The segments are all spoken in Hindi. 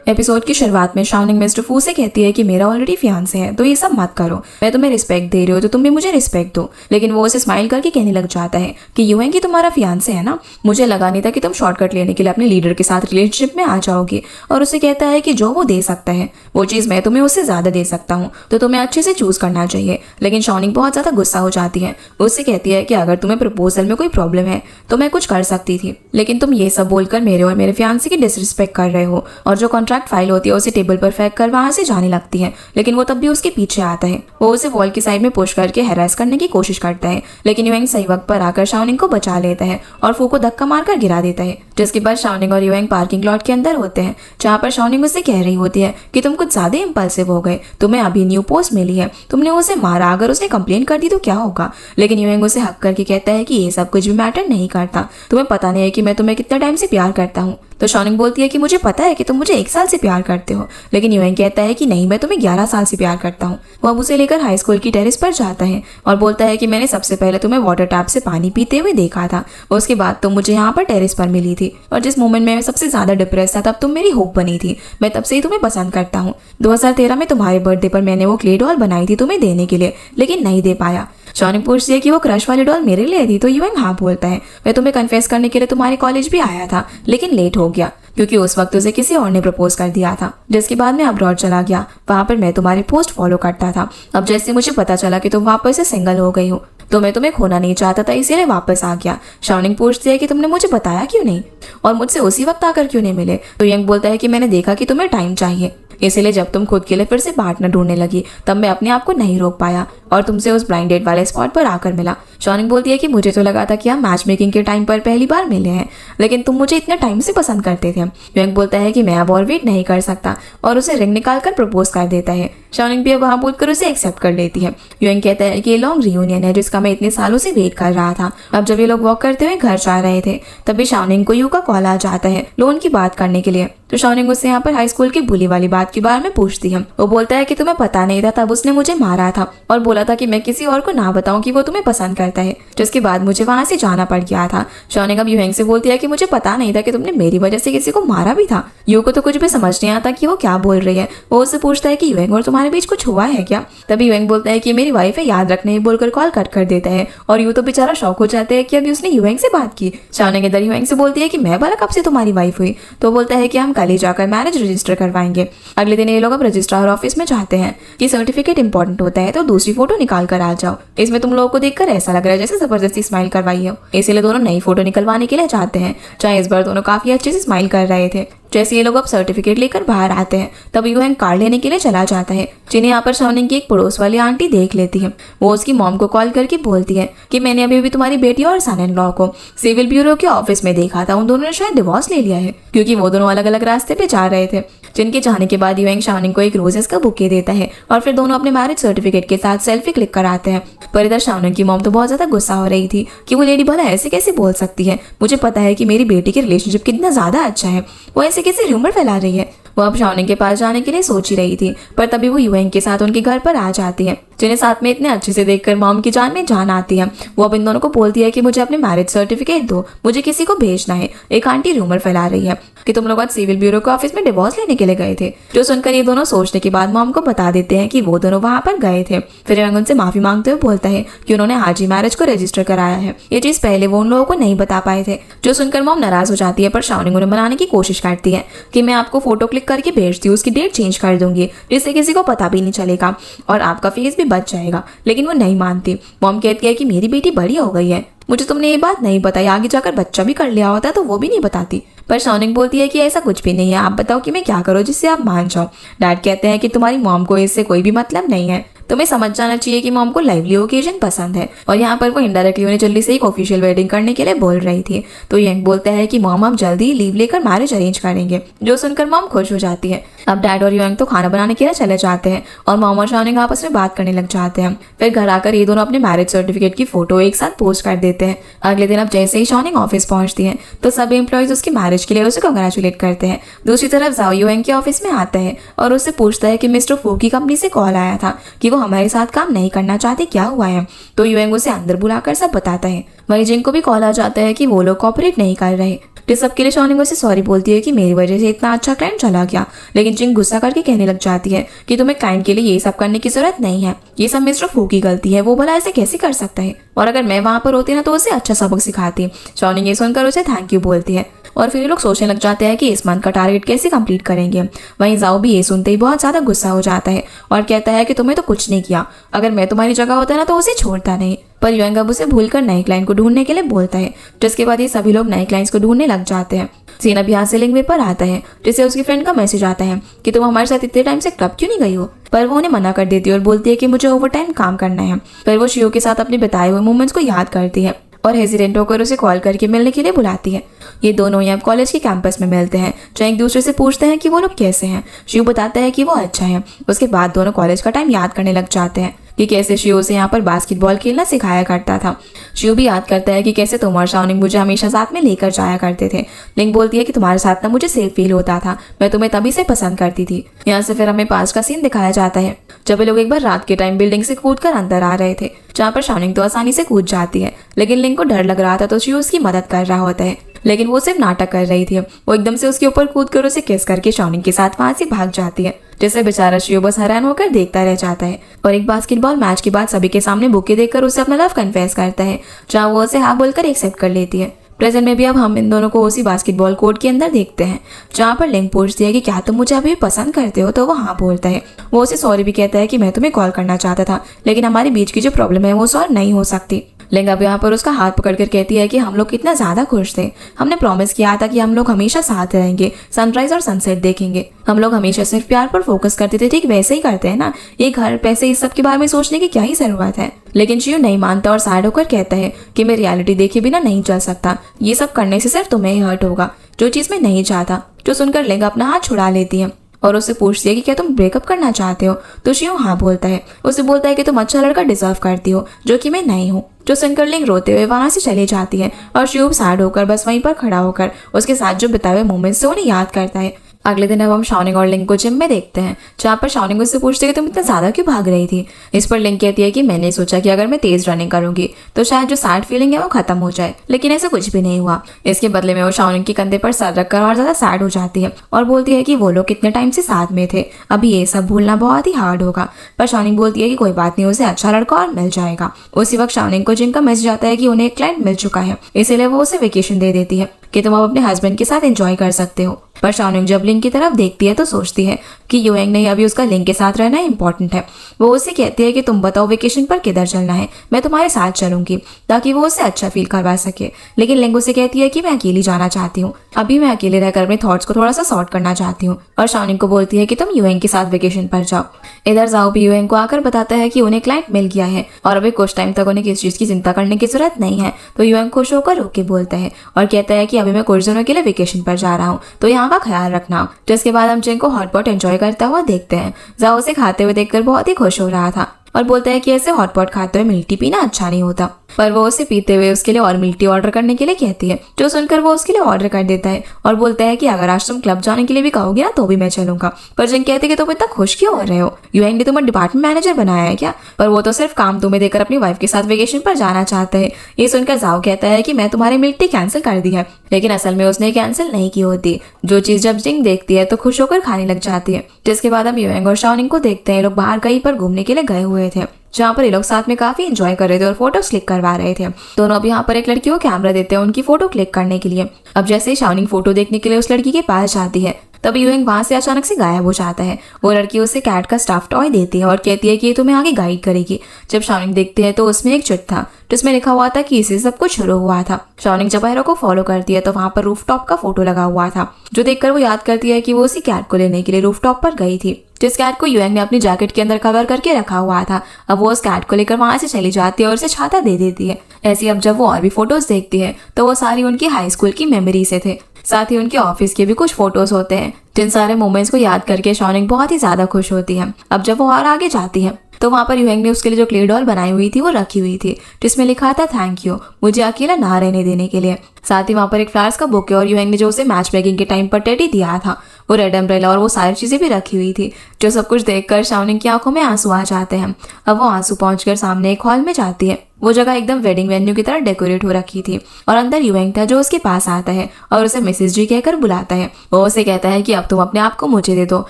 एपिसोड की शुरुआत में शाओनिंग मिस्टर फू से कहती है कि मेरा ऑलरेडी फियांसे है, तो ये सब मत करो, मैं तुम्हें रिस्पेक्ट दे रही हूँ तो तुम भी मुझे रिस्पेक्ट दो। लेकिन वो उसे स्माइल करके कहने लग जाता है कि यूएंग की तुम्हारा फियांसे है ना, मुझे लगा नहीं था कि तुम शॉर्टकट लेने के लिए अपने लीडर के साथ रिलेशनशिप में आ जाओगी। और उसे कहता है कि जो वो दे सकता है वो चीज़ मैं तुम्हें उससे ज़्यादा दे सकता हूँ, तो तुम्हें अच्छे से चूज करना चाहिए। लेकिन शाओनिंग बहुत ज़्यादा गुस्सा हो जाती है। वो उससे कहती है कि अगर तुम्हें प्रपोजल में कोई प्रॉब्लम है तो मैं कुछ कर सकती थी, लेकिन तुम ये सब बोलकर मेरे और मेरे फियांसे की डिसरिस्पेक्ट कर रहे हो। और जो कॉन्ट्रैक्ट फाइल होती है उसे टेबल पर फेंक कर वहां से जाने लगती है, लेकिन वो तब भी उसके पीछे आता है। वो उसे वॉल की साइड में पुश करके हैरेस करने की कोशिश करता है, लेकिन यूएंग सही वक्त पर आकर शाओनिंग को बचा लेता है और फू को धक्का मारकर गिरा देता है। जिसके बाद शाओनिंग और यूएंग पार्किंग लॉट के अंदर होते हैं, जहाँ पर शाओनिंग उससे कह रही होती है कि तुम कुछ ज्यादा इम्पल्सिव हो गए, तुम्हें अभी न्यू पोस्ट मिली है, तुमने उसे मारा, अगर उसने कंप्लेन कर दी तो क्या होगा। लेकिन यूएंग उसे हक करके कहता है कि ये सब कुछ भी मैटर नहीं करता, तुम्हें पता नहीं है कि मैं तुम्हें कितना टाइम से प्यार करता हूँ। तो शाओनिंग बोलती है कि मुझे पता है कि तुम मुझे 1 साल से प्यार करते हो, लेकिन यूएंग कहता है कि नहीं, मैं तुम्हें 11 साल से प्यार करता हूँ। वो अब उसे लेकर हाई स्कूल की टेरेस पर जाता है और बोलता है कि मैंने सबसे पहले तुम्हें वाटर टैप से पानी पीते हुए देखा था, उसके बाद तुम मुझे यहाँ पर टेरेस पर मिली थी, और जिस मोमेंट में मैं सबसे ज्यादा डिप्रेस था तब तुम मेरी होप बनी थी। मैं तब से ही तुम्हें पसंद करता हूँ। 2013 में तुम्हारे बर्थडे पर मैंने वो क्ले डॉल बनाई थी तुम्हें देने के लिए, लेकिन नहीं दे पाया। शाओनिंग पूछती है कि वो क्रश वाली डॉल मेरे लिए थी, तो यूएंग हाँ बोलता है। मैं तुम्हें कन्फेस करने के लिए तुम्हारे कॉलेज भी आया था, लेकिन लेट हो गया क्योंकि उस वक्त उसे किसी और ने प्रपोज कर दिया था, जिसके बाद मैं अब्रॉड चला गया। वहाँ पर मैं तुम्हारी पोस्ट फॉलो करता था। अब जैसे मुझे पता चला कि तुम वापस से सिंगल हो गई हो, तो मैं तुम्हें खोना नहीं चाहता था, इसीलिए वापस आ गया। शाओनिंग पूछती है कि तुमने मुझे बताया क्यों नहीं और मुझसे उसी वक्त आकर क्यों नहीं मिले। तो यंग बोलता है कि मैंने देखा कि तुम्हें टाइम चाहिए, इसीलिए जब तुम खुद के लिए फिर से पार्टनर ढूंढने लगी तब मैं अपने आप को नहीं रोक पाया और तुमसे उस ब्लाइंड डेट वाले स्पॉट पर आकर मिला। शाओनिंग बोलती है कि मुझे तो लगा था कि हम मैच मेकिंग के टाइम पर पहली बार मिले हैं, लेकिन तुम मुझे इतने टाइम से पसंद करते थे। यूएंग बोलता है कि मैं अब और वेट नहीं कर सकता और उसे रिंग निकाल कर प्रपोज कर देता है। शाओनिंग भी अब वहाँ बोलकर उसे एक्सेप्ट कर लेती है। यूएंग कहता है कि ये लॉन्ग रियूनियन है जिसका मैं इतने सालों से वेट कर रहा था। अब जब ये लोग वॉक करते हुए घर जा रहे थे तभी शाओनिंग को यू का कॉल आ जाता है लोन की बात करने के लिए। तो शाओनिंग उससे यहाँ पर हाई स्कूल की बुली वाली बात के बारे में पूछती है। वो बोलता है कि तुम्हें पता नहीं था, तब उसने मुझे मारा था और बोला था कि मैं किसी और को ना बताऊं कि वो तुम्हें पसंद करता है, जिसके बाद मुझे वहां से जाना पड़ गया था। शाओनिंग अब यूएंग से बोलती है कि मुझे पता नहीं था कि तुमने मेरी वजह से किसी को मारा भी था। यू को तो कुछ भी समझ नहीं आता कि वो क्या बोल रही है। वो उससे पूछता है कि यूएंग और तुम्हारे बीच कुछ हुआ है क्या। तभी यूएंग बोलता है कि मेरी वाइफ है, याद रखने बोलकर कॉल कट कर देता है और यू तो बेचारा शौक हो जाता है कि अभी उसने यूएंग से बात की। शाओनिंग इधर यूएंग से बोलती है कि मैं भला कब से तुम्हारी वाइफ हुई। तो बोलता है कि हम कल ही जाकर मैरिज रजिस्टर करवाएंगे। अगले दिन ये लोग अब रजिस्ट्रार ऑफिस में जाते हैं कि सर्टिफिकेट इंपॉर्टेंट होता है, तो दूसरी फोटो निकाल कर आ जाओ। इसमें तुम लोगों को देखकर ऐसा लग रहा है जैसे जबरदस्ती स्माइल करवाई हो, इसीलिए दोनों नई फोटो निकलवाने के लिए जाते हैं। चाहे इस बार दोनों काफी अच्छे से स्माइल कर रहे थे। जैसे ये लोग अब सर्टिफिकेट लेकर बाहर आते हैं तब यूएंग कार लेने के लिए चला जाता है, जिन्हें यहाँ पर शाओनिंग की एक पड़ोस वाली आंटी देख लेती है। वो उसकी मॉम को कॉल करके बोलती है कि मैंने अभी भी तुम्हारी बेटी और सन इन लॉ को सिविल ब्यूरो के ऑफिस में देखा था, उन दोनों ने शायद डिवोर्स ले लिया है, क्योंकि वो दोनों अलग अलग रास्ते पे जा रहे थे। जिनके जाने के बाद यूएंग शाओनिंग को एक रोजेस का बुके देता है और फिर दोनों अपने मैरिज सर्टिफिकेट के साथ सेल्फी क्लिक कराते हैं। पर इधर शाओनिंग की मॉम तो बहुत ज्यादा गुस्सा हो रही थी कि वो लेडी भला ऐसे कैसे बोल सकती है, मुझे पता है कि मेरी बेटी के रिलेशनशिप कितना ज्यादा अच्छा है, वो ऐसे कैसे र्यूमर फैला रही है। वो अब शाओनिंग के पास जाने के लिए सोच ही रही थी, पर तभी वो यूएंग के साथ उनके घर पर आ जाती है, जिन्हें साथ में इतने अच्छे से देखकर मॉम की जान में जान आती है। वो अब इन दोनों को बोलती है कि मुझे अपने मैरिज सर्टिफिकेट दो, मुझे किसी को भेजना है। एक आंटी रूमर फैला रही है कि तुम लोग आज सिविल ब्यूरो के ऑफिस में डिवोर्स लेने के लिए गए थे। जो सुनकर ये दोनों सोचने के बाद मॉम को बता देते हैं कि वो दोनों वहां पर गए थे। फिर यूएंग उनसे माफी मांगते हुए बोलता है कि उन्होंने आज ही मैरिज को रजिस्टर कराया है। ये चीज पहले वो उन लोगों को नहीं बता पाए थे। जो सुनकर मॉम नाराज हो जाती है, पर शाओनिंग उन्हें मनाने की कोशिश करती है कि मैं आपको फोटो क्लिक करके भेजती हूँ, उसकी डेट चेंज कर दूंगी जिससे किसी को पता भी नहीं चलेगा और आपका फेस भी बच जाएगा। लेकिन वो नहीं मानती। मॉम कहती है कि मेरी बेटी बड़ी हो गई है, मुझे तुमने ये बात नहीं बताई, आगे जाकर बच्चा भी कर लिया होता तो वो भी नहीं बताती। पर शाओनिंग बोलती है कि ऐसा कुछ भी नहीं है, आप बताओ कि मैं क्या करूँ जिससे आप मान जाओ। डैड कहते हैं कि तुम्हारी मॉम को इससे कोई भी मतलब नहीं है, तुम्हें समझ जाना चाहिए कि मॉम को लाइवली ओकेजन पसंद है। और यहाँ पर वो इनडायरेक्टली उन्हें जल्दी से एक ऑफिशियल वेडिंग करने के लिए बोल रही थी। तो यंग बोलता है कि मॉम अब जल्दी ही लीव लेकर मैरिज अरेंज करेंगे, जो सुनकर मॉम खुश हो जाती है। अब डैड और यंग तो खाना बनाने के लिए चले जाते हैं और मॉम और शाओनिंग आपस में बात करने लग जाते हैं। फिर घर आकर ये दोनों अपने मैरिज सर्टिफिकेट की फोटो एक साथ पोस्ट कर देते हैं। अगले दिन अब जैसे ही शाओनिंग ऑफिस पहुंचती है तो सभी एम्प्लॉयज उसकी मैरिज के लिए उसे कांग्रेचुलेट करते हैं। दूसरी तरफ जाओ यूएंग के ऑफिस में आता है और उससे पूछता है कि मिस्टर फू की कंपनी से कॉल आया था कि वो हमारे साथ काम नहीं करना चाहते, क्या हुआ है? तो युएंग उसे अंदर बुलाकर सब बताता है। वहीं जिंग को भी कॉल आ जाता है कि वो लोग कॉपरेट नहीं कर रहे। तो सबके लिए शाओनिंग उसे सॉरी बोलती है कि मेरी वजह से इतना अच्छा क्लाइंट चला गया। लेकिन जिंग गुस्सा करके कहने लग जाती है कि तुम्हें क्लाइंट के लिए ये सब करने की जरूरत नहीं है, ये सब मिस्टर फू की गलती है, वो भला ऐसे कैसे कर सकता है, और अगर मैं वहां पर होती ना तो उसे अच्छा सबक सिखाती। शाओनिंग ये सुनकर उसे थैंक यू बोलती है और फिर ये लोग सोचने लग जाते हैं कि इस मंथ का टारगेट कैसे कंप्लीट करेंगे। वहीं जाओ भी ये सुनते ही बहुत ज्यादा गुस्सा हो जाता है और कहता है कि तुम्हें तो कुछ नहीं किया, अगर मैं तुम्हारी जगह होता ना तो उसे छोड़ता नहीं। पर युएंग अब उसे भूलकर नए क्लाइंट को ढूंढने के लिए बोलता है, जिसके बाद ये सभी लोग नए क्लाइंट्स को ढूंढने लग जाते हैं। सीन अब यहाँ से लिंक वे पर आता है, जिससे उसकी फ्रेंड का मैसेज आता है कि तुम हमारे साथ इतने टाइम से क्लब क्यों नहीं गई हो। पर वो उन्हें मना कर देती है और बोलती है कि मुझे ओवर टाइम काम करना है। पर वो शियो के साथ अपने बताए हुए मोमेंट्स को याद करती है और हेजिडेंट होकर उसे कॉल करके मिलने के लिए बुलाती है। ये दोनों ही अब कॉलेज के कैंपस में मिलते हैं, जहाँ एक दूसरे से पूछते हैं कि वो लोग कैसे हैं। शिव बताता है कि वो अच्छा है। उसके बाद दोनों कॉलेज का टाइम याद करने लग जाते हैं कि कैसे शिव से यहाँ पर बास्केटबॉल खेलना सिखाया करता था। शिव भी याद करता है कि कैसे तुम और शाओनिंग मुझे हमेशा साथ में लेकर जाया करते थे। लिंग बोलती है कि तुम्हारे साथ ना मुझे सेफ फील होता था, मैं तुम्हें तभी से पसंद करती थी। यहाँ से फिर हमें पास का सीन दिखाया जाता है, जब ये लोग एक बार रात के टाइम बिल्डिंग से कूदकर अंदर आ रहे थे, जहाँ पर शाओनिंग तो आसानी से कूद जाती है, लेकिन लिंग को डर लग रहा था तो शिव उसकी मदद कर रहा होता है। लेकिन वो सिर्फ नाटक कर रही थी। वो एकदम से उसके ऊपर कूद कर उसे किस करके शाओनिंग के साथ वहां से भाग जाती है, जिससे बेचारा शियो बस हैरान होकर देखता रह जाता है। और एक बास्केटबॉल मैच के बाद सभी के सामने बुके देखकर उसे अपना लव कन्फेस करता है, जहाँ वो उसे हाँ बोलकर एक्सेप्ट कर लेती है। प्रेजेंट में भी अब हम इन दोनों को उसी बास्केटबॉल कोर्ट के अंदर देखते हैं, जहाँ पर लिंग पूछती है कि क्या तुम मुझे अभी भी पसंद करते हो, तो वो हाँ बोलता है। वो उसे सॉरी भी कहता है कि मैं तुम्हें कॉल करना चाहता था, लेकिन हमारे बीच की जो प्रॉब्लम है वो सॉल्व नहीं हो सकती। लिंग अब यहाँ पर उसका हाथ पकड़कर कहती है कि हम लोग कितना ज्यादा खुश थे, हमने प्रॉमिस किया था कि हम लोग हमेशा साथ रहेंगे, सनराइज और सनसेट देखेंगे। हम लोग हमेशा सिर्फ प्यार पर फोकस करते थे, ठीक वैसे ही करते हैं ना, ये घर पैसे इस सब के बारे में सोचने की क्या ही जरूरत है। लेकिन शिव नहीं मानता और सैड होकर कहता है कि मैं रियलिटी देखे बिना नहीं चल सकता, ये सब करने से सिर्फ तुम्हें ही हर्ट होगा, जो चीज मैं नहीं चाहता। जो सुनकर लिंग अपना हाथ छुड़ा लेती है और उससे पूछती है कि क्या तुम ब्रेकअप करना चाहते हो। तो शिव हाँ बोलता है। उसे बोलता है कि तुम अच्छा लड़का डिजर्व करती हो, जो कि मैं नहीं हूँ। जो सुनकर लिंग रोते हुए वहां से चली जाती है और शिव सैड होकर बस वहीं पर खड़ा होकर उसके साथ जो बिताए हुए मोमेंट्स से उन्हें याद करता है। अगले दिन अब हम शाओनिंग और लिंग को जिम में देखते हैं, जहाँ पर शाओनिंग उससे पूछती है कि तुम इतना ज्यादा क्यों भाग रही थी। इस पर लिंग कहती है कि मैंने सोचा कि अगर मैं तेज रनिंग करूंगी तो शायद जो सैड फीलिंग है वो खत्म हो जाए, लेकिन ऐसा कुछ भी नहीं हुआ। इसके बदले में वो शाओनिंग के कंधे पर सर रखकर और ज्यादा सैड हो जाती है और बोलती है कि वो लोग कितने टाइम से साथ में थे, अभी ये सब भूलना बहुत ही हार्ड होगा। पर शाओनिंग बोलती है कि कोई बात नहीं, उसे अच्छा लड़का और मिल जाएगा। उसी वक्त शाओनिंग को जिम का मैसेज आता है कि उन्हें एक क्लाइंट मिल चुका है, इसीलिए वो उसे वेकेशन दे देती है कि तुम अब अपने हस्बैंड के साथ एंजॉय कर सकते हो। पर शाओनिंग जब लिंग की तरफ देखती है तो सोचती है कि युएंग नहीं, अभी उसका लिंग के साथ रहना इंपॉर्टेंट है। वो उससे कहती है कि तुम बताओ वेकेशन पर किधर चलना है, मैं तुम्हारे साथ चलूंगी, ताकि वो उससे अच्छा फील करवा सके। लेकिन लिंग उसे कहती है कि मैं अकेली जाना चाहती हूँ, अभी मैं अकेले रहकर अपने थॉट्स को थोड़ा सा सॉर्ट करना चाहती हूँ। और शाओनिंग को बोलती है कि तुम युएंग के साथ वेकेशन पर जाओ। इधर जाओ भी युएंग को आकर बताता है कि उन्हें क्लाइंट मिल गया है और अभी कुछ टाइम तक उन्हें किसी चीज की चिंता करने की जरूरत नहीं है। तो युएंग खुश होकर रोक के बोलता है और कहता है कि अभी मैं कुछ दिनों के लिए वेकेशन पर जा रहा हूँ, तो यहाँ का ख्याल रखना। जिसके बाद हम जिंग को हॉटपॉट एंजॉय करता हुआ देखते हैं। जाओ उसे खाते हुए देखकर बहुत ही खुश हो रहा था और बोलता है कि ऐसे हॉटपॉट खाते हुए मिल्क टी पीना अच्छा नहीं होता। पर वो उसे पीते हुए उसके लिए और मिल्क टी ऑर्डर करने के लिए कहती है, जो सुनकर वो उसके लिए ऑर्डर कर देता है और बोलता है कि अगर आज तुम क्लब जाने के लिए भी कहोगे ना तो भी मैं चलूंगा। पर जिंग कहती है कि तुम इतना खुश क्यों हो रहे हो, युएंग ने तुम्हें डिपार्टमेंट मैनेजर बनाया है क्या। पर वो तो सिर्फ काम तुम्हें देकर अपनी वाइफ के साथ वेकेशन पर जाना चाहते हैं। ये सुनकर जाओ कहता है कि मैं तुम्हारी मिल्क टी कैंसिल कर दी है, लेकिन असल में उसने कैंसिल नहीं की होती। जो चीज जब जिंग देखती है तो खुश होकर खाने लग जाती है। जिसके बाद हम युएंग और शाओनिंग को देखते हैं, लोग बाहर कहीं पर घूमने के लिए गए हुए थे, जहाँ पर ये लोग साथ में काफी एंजॉय कर रहे थे और फोटोज क्लिक करवा रहे थे। दोनों अब यहाँ पर एक लड़की को कैमरा देते हैं उनकी फोटो क्लिक करने के लिए। अब जैसे ही शाओनिंग फोटो देखने के लिए उस लड़की के पास जाती है, तब युएंग वहां से अचानक से गायब हो जाता है। वो लड़की उसे कैट का स्टफ टॉय देती है और कहती है कि ये तुम्हें आगे गाइड करेगी। जब शाओनिंग देखते हैं तो उसमें एक चिट था जिसमें लिखा हुआ था कि इसी सब कुछ शुरू हुआ था। शाओनिंग जब हीरो को फॉलो करती है तो वहां पर रूफटॉप का फोटो लगा हुआ था, जो देखकर वो याद करती है कि वो उसी कैट को लेने के लिए रूफटॉप पर गई थी, जिस कैट को युएंग ने अपनी जैकेट के अंदर कवर करके रखा हुआ था। अब वो उस कैट को लेकर वहां से चली जाती है और उसे छाता दे देती है। ऐसी अब जब वो और भी फोटोज देखती है तो वो सारी उनकी हाई स्कूल की मेमोरी से थे। साथ ही उनके ऑफिस के भी कुछ फोटोज होते हैं, जिन सारे मोमेंट्स को याद करके शाओनिंग बहुत ही ज्यादा खुश होती है। अब जब वो और आगे जाती है तो वहां पर युएंग ने उसके लिए जो क्ले डॉल बनाई हुई थी वो रखी हुई थी, जिसमें लिखा था थैंक यू, मुझे अकेला ना रहने देने के लिए। साथ ही वहां पर एक फ्लावर्स का बुके और युएंग ने जो उसे मैच मेकिंग के टाइम पर टेडी दिया था वो रेड अम्ब्रेला और वो सारी चीजें भी रखी हुई थी, जो सब कुछ देखकर शाओनिंग की आंखों में आंसू आ जाते हैं। अब वो आंसू पहुंचकर सामने एक हॉल में जाती है। वो जगह एकदम वेडिंग वेन्यू की तरह डेकोरेट हो रखी थी और अंदर युएंग था जो उसके पास आता है और उसे मिसेस जी कहकर बुलाता है। वो उसे कहता है कि अब तुम अपने आप को मुझे दे दो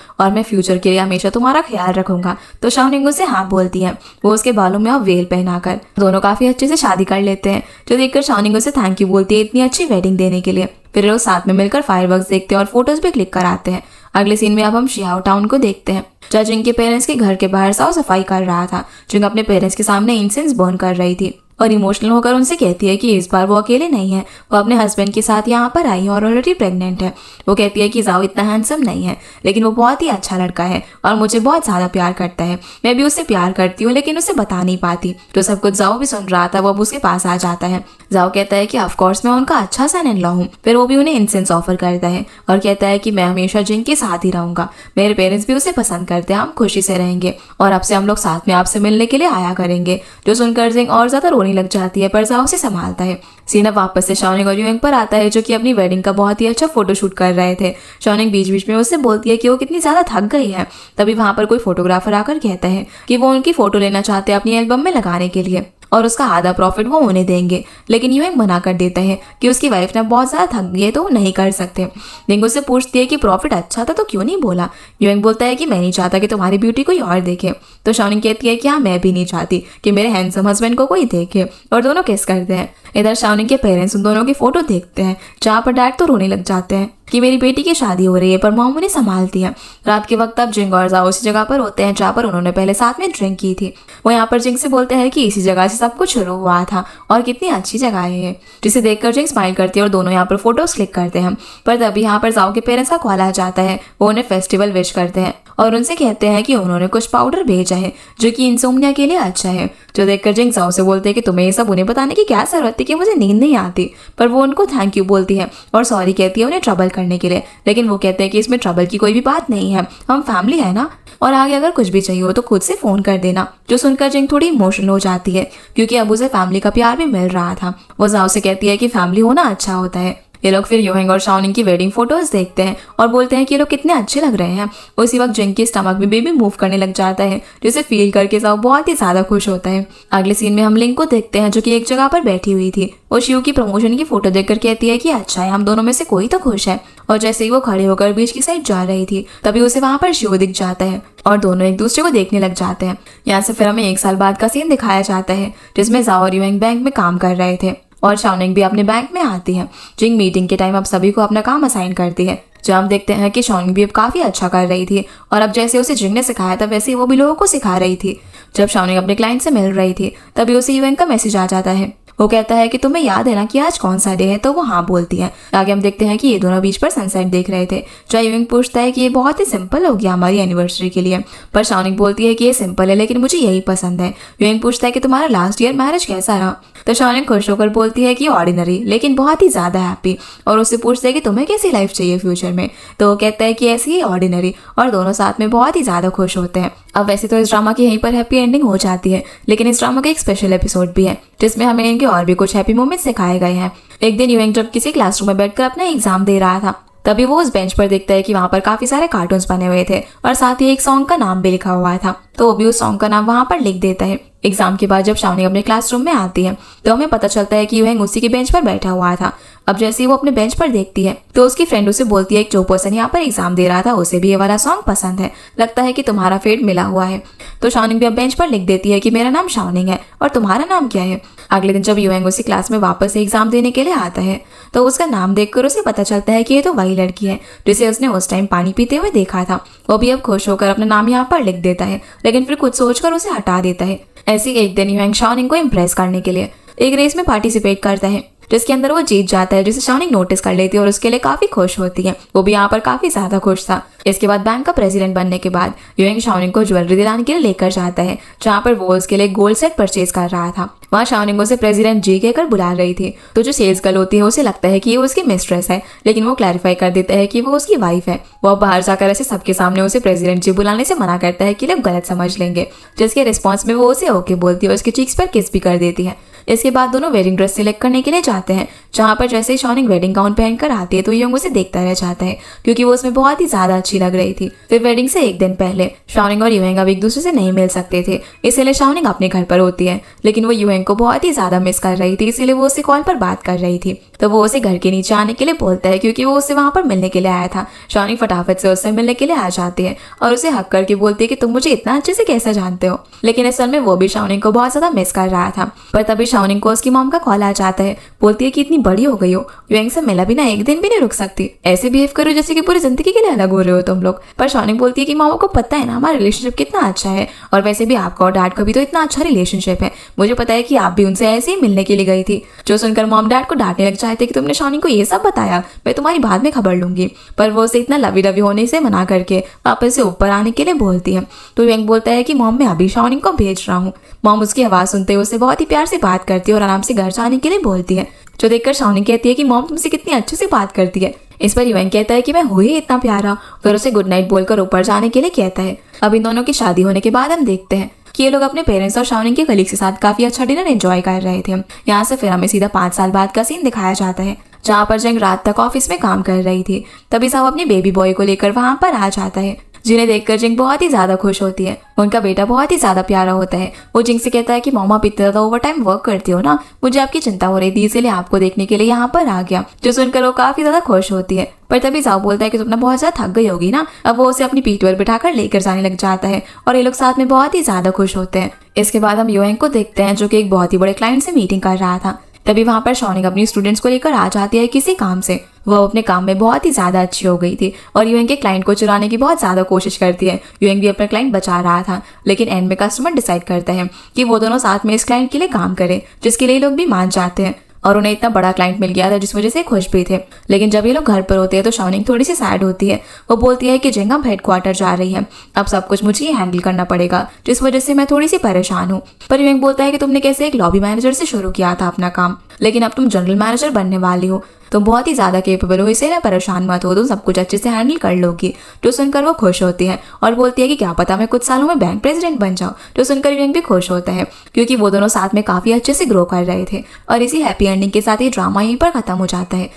और मैं फ्यूचर के लिए हमेशा तुम्हारा ख्याल रखूंगा। तो शाओनिंग उसे हाँ बोलती है। वो उसके बालों में अब वेल पहनाकर दोनों काफी अच्छे से शादी कर लेते हैं, जो देखकर शाओनिंग उसे थैंक यू बोलती है इतनी अच्छी वेडिंग देने के लिए। फिर लोग साथ में मिलकर फायरवर्क्स देखते हैं और फोटोज भी क्लिक कराते हैं। अगले सीन में अब हम शियाओ टाउन को देखते हैं, जहाँ जिंग के पेरेंट्स के घर के बाहर साफ सफाई कर रहा था। जिंग अपने पेरेंट्स के सामने इंसेंस बर्न कर रही थी और इमोशनल होकर उनसे कहती है कि इस बार वो अकेले नहीं है, वो अपने हस्बैंड के साथ यहाँ पर आई है और ऑलरेडी प्रेग्नेंट है। वो कहती है कि जाओ इतना हैंडसम नहीं है, लेकिन वो बहुत ही अच्छा लड़का है और मुझे बहुत ज्यादा प्यार करता है। मैं भी उससे प्यार करती हूँ, लेकिन उसे बता नहीं पाती। तो सब कुछ जाओ भी सुन रहा था। वो अब उसके पास आ जाता है। जाओ कहता है कि ऑफकोर्स मैं उनका अच्छा सन इन लॉ हूँ। फिर वो भी उन्हें इंसेंस ऑफर करता है और कहता है कि मैं हमेशा जिंग के साथ ही रहूंगा। मेरे पेरेंट्स भी उसे पसंद करते हैं, हम खुशी से रहेंगे और अब से हम लोग साथ में आपसे मिलने के लिए आया करेंगे। जो सुनकर जिंग और ज्यादा रोने लग जाती है, पर जाओ उसे संभालता है। सीन अब वापस से शाओनिंग और युएंग पर आता है, जो कि अपनी वेडिंग का बहुत ही अच्छा फोटोशूट कर रहे थे। शाओनिंग बीच बीच में उससे बोलती है कि वो कितनी ज्यादा थक गई है। तभी वहां पर कोई फोटोग्राफर आकर कहता है कि वो उनकी फोटो लेना चाहते हैं अपनी एल्बम में लगाने के लिए और उसका आधा प्रॉफिट वो उन्हें देंगे। लेकिन युएंग मना कर देता है कि उसकी वाइफ ने बहुत ज्यादा थक गई है तो वो नहीं कर सकते। जिंग उससे पूछती है कि प्रॉफिट अच्छा था तो क्यों नहीं बोला। युएंग बोलता है कि मैं नहीं चाहता कि तुम्हारी ब्यूटी कोई और देखे। तो शाओनिंग कहती है कि हाँ, मैं भी नहीं चाहती कि मेरे हैंडसम हस्बैंड को कोई देखे, और दोनों किस करते हैं। इधर शाओनिंग के पेरेंट्स उन दोनों की फोटो देखते हैं, जहाँ पर डैड तो रोने लग जाते हैं कि मेरी बेटी की शादी हो रही है, पर मॉम उन्हें संभालती है। रात के वक्त अब जिंग और जाओ उसी जगह पर होते हैं जहाँ पर उन्होंने पहले साथ में ड्रिंक की थी। वो यहाँ पर जिंग से बोलते हैं कि इसी जगह से सब कुछ शुरू हुआ था और कितनी अच्छी जगह है ये, जिसे देखकर जिंग स्माइल करती है और दोनों यहाँ पर फोटोज क्लिक करते हैं। पर तभी यहाँ पर जाओ के पेरेंट्स का कॉल आ जाता है। वो उन्हें फेस्टिवल विश करते हैं और उनसे कहते हैं कि उन्होंने कुछ पाउडर भेजा है जो कि इंसोम्निया के लिए अच्छा है। जो देखकर जिंग जाओ से बोलते हैं कि तुम्हें ये सब उन्हें बताने की क्या जरूरत थी कि मुझे नींद नहीं आती। पर वो उनको थैंक यू बोलती है और सॉरी कहती है उन्हें ट्रबल करने के लिए। लेकिन वो कहते हैं कि इसमें ट्रबल की कोई भी बात नहीं है, हम फैमिली है ना, और आगे अगर कुछ भी चाहिए हो तो खुद से फोन कर देना। जो सुनकर जिंग थोड़ी इमोशनल हो जाती है, क्योंकि अब उसे फैमिली का प्यार भी मिल रहा था। वो जाओ से कहती है कि फैमिली होना अच्छा होता है। ये लोग फिर युएंग और शाओनिंग की वेडिंग फोटोज देखते हैं और बोलते हैं कि ये लोग कितने अच्छे लग रहे हैं। उसी वक्त जिंग की स्टमक में बेबी मूव करने लग जाता है, जिसे फील करके जाओ बहुत ही ज्यादा खुश होता है। अगले सीन में हम लिंग को देखते हैं, जो कि एक जगह पर बैठी हुई थी। वो शिव की प्रमोशन की फोटो देखकर कहती है कि अच्छा है, हम दोनों में से कोई तो खुश है। और जैसे ही वो खड़े होकर बीच की साइड जा रही थी, तभी उसे वहां पर शिव दिख जाता है और दोनों एक दूसरे को देखने लग जाते हैं। यहाँ से फिर हमें 1 साल बाद का सीन दिखाया जाता है, जिसमें जाओ और युएंग बैंक में काम कर रहे थे और शाओनिंग भी अपने बैंक में आती है। जिंग मीटिंग के टाइम अब सभी को अपना काम असाइन करती है। जब हम देखते हैं कि शाओनिंग भी अब काफी अच्छा कर रही थी और अब जैसे उसे जिंग ने सिखाया था वैसे ही वो भी लोगों को सिखा रही थी। जब शाओनिंग अपने क्लाइंट से मिल रही थी, तभी उसे युएंग का मैसेज आ जाता है। वो कहता है कि तुम्हें याद है ना कि आज कौन सा डे है, तो वो हाँ बोलती है। आगे हम देखते हैं कि ये दोनों बीच पर सनसेट देख रहे थे। जहाँ युएंग पूछता है कि ये बहुत ही सिंपल हो गया हमारी एनिवर्सरी के लिए, पर शाओनिंग बोलती है कि ये सिंपल है लेकिन मुझे यही पसंद है। युएंग पूछता है कि तुम्हारा लास्ट ईयर मैरिज कैसा रहा, तो शाओनिंग खुश होकर बोलती है कि ऑर्डिनरी लेकिन बहुत ही ज्यादा हैप्पी, और उससे पूछता है कि तुम्हें कैसी लाइफ चाहिए फ्यूचर में, तो वो कहता है कि ऐसी ही ऑर्डिनरी, और दोनों साथ में बहुत ही ज्यादा खुश होते हैं। अब वैसे तो इस ड्रामा की यहीं पर हैप्पी एंडिंग हो जाती है, लेकिन इस ड्रामा का एक स्पेशल एपिसोड भी है जिसमें हमें इनके और भी कुछ हैप्पी मोमेंट्स सिखाए गए हैं। एक दिन युएंग जब किसी क्लासरूम में बैठकर अपना एग्जाम दे रहा था, तभी वो उस बेंच पर देखता है कि वहाँ पर काफी सारे कार्टून्स बने हुए थे और साथ ही एक सॉन्ग का नाम भी लिखा हुआ था। तो वो भी उस सॉन्ग का नाम वहाँ पर लिख देता है। एग्जाम के बाद जब शाओनिंग अपने क्लासरूम में आती है, तो हमें पता चलता है कि युएंग उसी के बेंच पर बैठा हुआ था। अब जैसे ही वो अपने बेंच पर देखती है, तो उसकी फ्रेंड उसे बोलती है कि जो पर्सन यहाँ पर एग्जाम दे रहा था उसे भी ये वाला सॉन्ग पसंद है, लगता है कि तुम्हारा फेट मिला हुआ है। तो शाओनिंग भी अब बेंच पर लिख देती है कि मेरा नाम शाओनिंग है और तुम्हारा नाम क्या है। अगले दिन जब युएंग उसी क्लास में वापस से एग्जाम देने के लिए आता है, तो उसका नाम देखकर उसे पता चलता है कि ये तो वही लड़की है जिसे उसने उस टाइम पानी पीते हुए देखा था। वो भी अब खुश होकर अपना नाम यहाँ पर लिख देता है, लेकिन फिर कुछ सोचकर उसे हटा देता है। ऐसे एक दिन युएंग शाओनिंग को इम्प्रेस करने के लिए एक रेस में पार्टिसिपेट करता है, जिसके अंदर वो जीत जाता है, जिसे शाओनिंग नोटिस कर लेती है और उसके लिए काफी खुश होती है। वो भी यहाँ पर काफी ज्यादा खुश था। इसके बाद बैंक का प्रेसिडेंट बनने के बाद युएंग शाओनिंग को ज्वेलरी दिलाने के लिए लेकर जाता है, जहाँ पर वो उसके लिए गोल्ड सेट परचेज कर रहा था। वहाँ शाओनिंग उसे प्रेसिडेंट जी कहकर बुला रही थी। तो जो सेल्स गर्ल होती है उसे लगता है कि ये उसकी मिस्ट्रेस है, लेकिन वो क्लैरिफाई कर देता है कि वो उसकी वाइफ है। वो अब बाहर जाकर ऐसे सबके सामने उसे प्रेसिडेंट जी बुलाने से मना करता है कि लोग गलत समझ लेंगे, जिसके रिस्पॉन्स में वो उसे ओके बोलती है और उसके चीक्स पर किस भी कर देती है। इसके बाद दोनों वेडिंग ड्रेस सिलेक्ट करने के लिए जाते हैं, जहाँ पर जैसे ही शाओनिंग वेडिंग गाउन पहनकर आती है तो युएंग उसे देखता रह जाता है क्योंकि वो उसमें बहुत ही ज्यादा अच्छी लग रही थी। फिर वेडिंग से एक दिन पहले शाओनिंग और युएंग अब एक दूसरे से नहीं मिल सकते थे, इसलिए शाओनिंग अपने घर पर होती है, लेकिन वो युएंग को बहुत ही ज्यादा मिस कर रही थी, इसीलिए वो उससे कॉल पर बात कर रही थी। तो वो उसे घर के नीचे आने के लिए बोलता है क्योंकि वो उससे वहां पर मिलने के लिए आया था। शाओनिंग फटाफट से उससे मिलने के लिए आ जाती है और उसे हक करके बोलती है कि तुम मुझे इतना अच्छे से कैसे जानते हो, लेकिन असल में वो भी शाओनिंग को बहुत ज्यादा मिस कर रहा था। पर तभी शाओनिंग को उसकी मॉम का कॉल आ जाता है, बोलती है कि इतनी बड़ी हो गई हो, युएंग से मिला बिना एक दिन भी नहीं रुक सकती, ऐसे बिहेव करो जैसे कि पूरी जिंदगी के लिए अलग हो रहे हो तुम लोग। पर शाओनिंग बोलती है कि मामा को पता है ना हमारा रिलेशनशिप कितना अच्छा है, और वैसे भी आपका और डैड का भी तो इतना अच्छा रिलेशनशिप है, मुझे पता है कि आप भी उनसे ऐसे ही मिलने के लिए गई थी। जो सुनकर मॉम डैड को डांटने लग जाते कि तुमने शाओनिंग को ये सब बताया, मैं तुम्हारी बाद में खबर लूंगी। पर वो उसे इतना लवी डवी होने से मना करके वापस से ऊपर आने के लिए बोलती है। तो युएंग बोलता है कि मॉम मैं अभी शाओनिंग को भेज रहा हूँ। मॉम उसकी आवाज सुनते हुए उसे बहुत ही प्यार से बात करती है और आराम से घर जाने के लिए बोलती है, जो देखकर शाओनिंग कहती है कि मॉम तुमसे कितनी अच्छे से बात करती है। इस पर युएंग कहता है कि मैं हूँ ही इतना प्यारा, फिर उसे गुड नाइट बोलकर ऊपर जाने के लिए कहता है। अब इन दोनों की शादी होने के बाद हम देखते हैं कि ये लोग अपने पेरेंट्स और शाओनिंग के कलीग के साथ काफी अच्छा डिनर एंजॉय कर रहे थे। यहाँ से फिर हमें सीधा 5 साल बाद का सीन दिखाया जाता है, जहाँ पर जंग रात तक ऑफिस में काम कर रही थी। तभी सब अपने बेबी बॉय को लेकर वहां पर आ जाता है, जिन्हें देखकर जिंग बहुत ही ज्यादा खुश होती है। उनका बेटा बहुत ही ज्यादा प्यारा होता है। वो जिंग से कहता है कि मम्मा आप इतना ज्यादा ओवर टाइम वर्क करती हो ना, मुझे आपकी चिंता हो रही थी, इसलिए आपको देखने के लिए यहाँ पर आ गया। जो सुनकर वो काफी ज्यादा खुश होती है। पर तभी जाओ बोलता है कि तुम ना बहुत ज्यादा थक गई होगी ना। अब वो उसे अपनी पीठ पर बिठाकर लेकर जाने लग जाता है और ये लोग साथ में बहुत ही ज्यादा खुश होते हैं। इसके बाद हम युएंग को देखते हैं, जो कि एक बहुत ही बड़े क्लाइंट से मीटिंग कर रहा था। तभी वहां पर शाओनिंग अपनी स्टूडेंट्स को लेकर आ जाती है किसी काम से। वो अपने काम में बहुत ही ज्यादा अच्छी हो गई थी और युएंग के क्लाइंट को चुराने की बहुत ज्यादा कोशिश करती है। युएंग भी अपना क्लाइंट बचा रहा था, लेकिन एंड में कस्टमर डिसाइड करता है कि वो दोनों साथ में इस क्लाइंट के लिए काम करें, जिसके लिए लोग भी मान जाते हैं। और उन्हें इतना बड़ा क्लाइंट मिल गया था जिस वजह से खुश भी थे। लेकिन जब ये लोग घर पर होते हैं तो शाओनिंग थोड़ी सी सैड होती है। वो बोलती है कि जिंग अब हेडक्वार्टर जा रही है, अब सब कुछ मुझे ही हैंडल करना पड़ेगा, जिस वजह से मैं थोड़ी सी परेशान हूँ। पर युएंग बोलता है कि तुमने कैसे एक लॉबी मैनेजर से शुरू किया था अपना काम, लेकिन अब तुम जनरल मैनेजर बनने वाली हो, तुम बहुत ही ज्यादा केपेबल हो, इसीलिए परेशान मत हो, तुम सब कुछ अच्छे से हैंडल कर लोगी। जो सुनकर वो खुश होती है और बोलती है कि क्या पता मैं कुछ सालों में बैंक प्रेसिडेंट बन जाऊं। जो सुनकर युएंग भी खुश होता है क्योंकि वो दोनों साथ में काफी अच्छे से ग्रो कर रहे थे। और इसी हैप्पी एंडिंग के साथ ये ड्रामा यहीं पर खत्म हो जाता है।